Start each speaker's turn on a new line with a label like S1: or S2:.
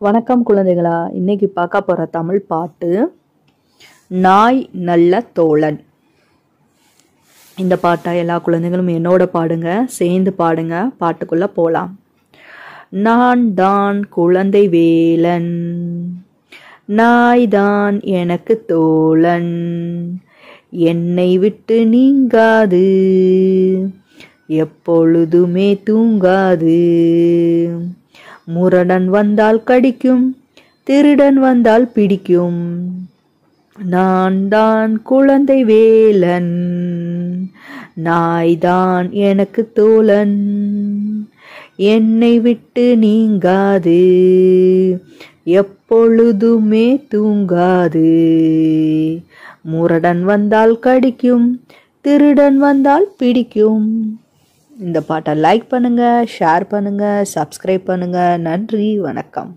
S1: வணக்கம் குழந்தைகளா. இன்னைக்கு பார்க்க போற தமிழ் பாட்டு நாய் நல்ல தோழன். இந்த பாட்டை எல்லா குழந்தைகளும் என்னோட பாடுங்க, சேர்ந்து பாடுங்க. பாட்டுக்குள்ள போலாம். நான் தான் குழந்தை வேலன், நாய் தான் எனக்கு தோழன், என்னை விட்டு நீங்காது, எப்பொழுதுமே தூங்காது. முரடன் வந்தால் கடிக்கும், திருடன் வந்தால் பிடிக்கும். நான் தான் குழந்தை வேலன், நாய் தான் எனக்கு தோழன், என்னை விட்டு நீங்காது, எப்பொழுதுமே தூங்காது. முரடன் வந்தால் கடிக்கும், திருடன் வந்தால் பிடிக்கும். இந்த பாட்டை லைக் பண்ணுங்க, ஷேர் பண்ணுங்க, சப்ஸ்கிரைப் பண்ணுங்க. நன்றி, வணக்கம்.